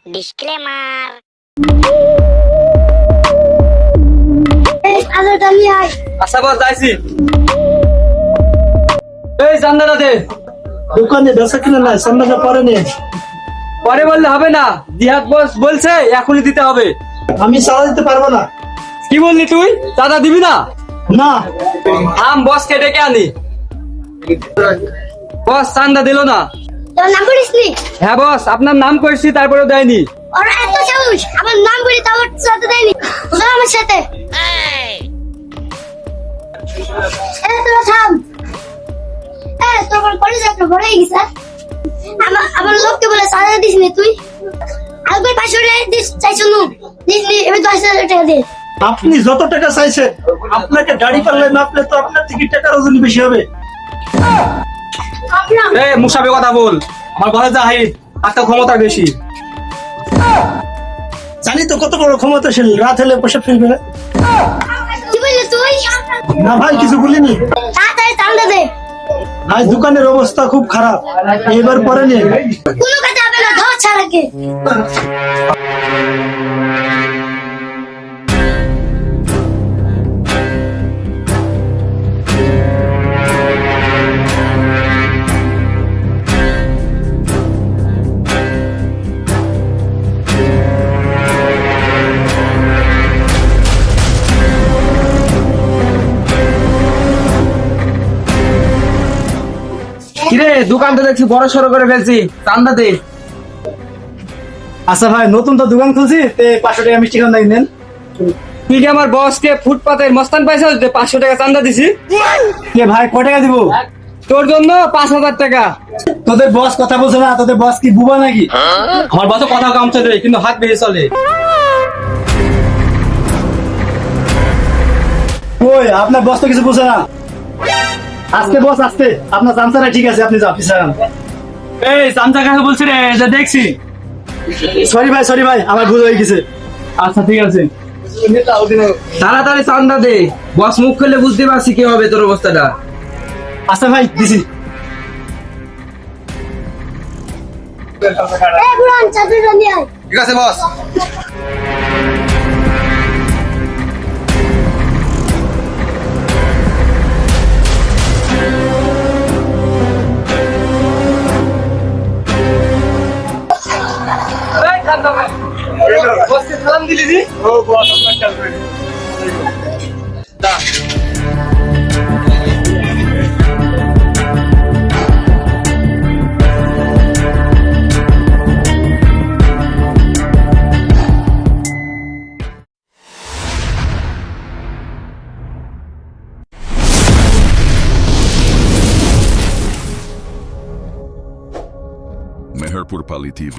Disclaimer. আচ্ছা বস যাইছি। এই চান্দাটা দে। দোকানে বেচা কিনা নাই, সামনে পরে নে। পরে বললে হবে না, জিহাদ বস বলছে এখনই দিতে হবে। আমি চাঁদা দিতে পারবো না। কি বললি তুই, চাঁদা দিবি না? না, বসকে ডেকে আনি। বস চান্দা দিল না। তোর নাম করিসনি? হ্যাঁ বস, আপনার নাম করেছি তারপরেও দেয়নি। ওরা এত সাহস, আমার নাম করি তাও সাথে দেয়নি। চল আমার সাথে। তোরা থাম। তোমার কলেজ একটা বড় হয়ে গেছে। আমার লোককে বলে সাজা দিস নি তুই। আগে 500 টাকা দিস চাইছো নু দিসনি, এবার 10,000 টাকা দে। আপনি যত টাকা চাইছেন, আপনাকে গাড়ি পাল্লায় মাপলে তো আপনার টিকিট টাকার ওজন বেশি হবে। এই মুসাবে কথা বল, আমার বলে জাহিদ একটা ক্ষমতা বেশি। জানি তো কত বড় ক্ষমতাশীল, রাত হলে পোশাক ফেলবে। কি বললি তুই? না ভাই, কিছু বলিনি তাড়াতাড়ি চান্দা দে। ভাই। দোকানের অবস্থা খুব খারাপ, এবার পরে নে। কোনো কাজে হবে না, ধর ছাড়াকে। কিরে দোকানটা দেখছি বড় সড়ো করে ফেলছি, চান্দা দে। আচ্ছা ভাই, নতুন তো দোকান খুলছি, 500 টাকা মিষ্টি খান নেন। তুই কি আমার বসকে ফুটপাতের মস্তান পাইছিস যে 500 টাকা চান্দা দিছি? কে ভাই, কয় টাকা দিব? তোর জন্য 5,000 টাকা। তোদের বস কথা বলছে না? তোদের বস কি বুবা নাকি? আমার বস কথা কম চলে কিন্তু হাত বেশি চলে। ওই আপনার বস তো কিছু বুঝে না। আজকে বস আসতে, আপনার চামচারা ঠিক আছে, আপনি যান পিছান। এই চামচা কাকে বলছি রে, যে দেখছি। সরি ভাই, আমার ভুল হয়ে গেছে। আচ্ছা ঠিক আছে, তাড়াতাড়ি চান্দা দে। বস মুখ খুললে বুঝতে পারছি কি হবে তোর অবস্থাটা। আচ্ছা ভাই, দিছি। বুড়ান চাদরটা নিয়ে আয়। ঠিক আছে বস। বসকে সালাম দিলি জি? ও বস, আপনার কাজ করে। Meherpur Pali TV.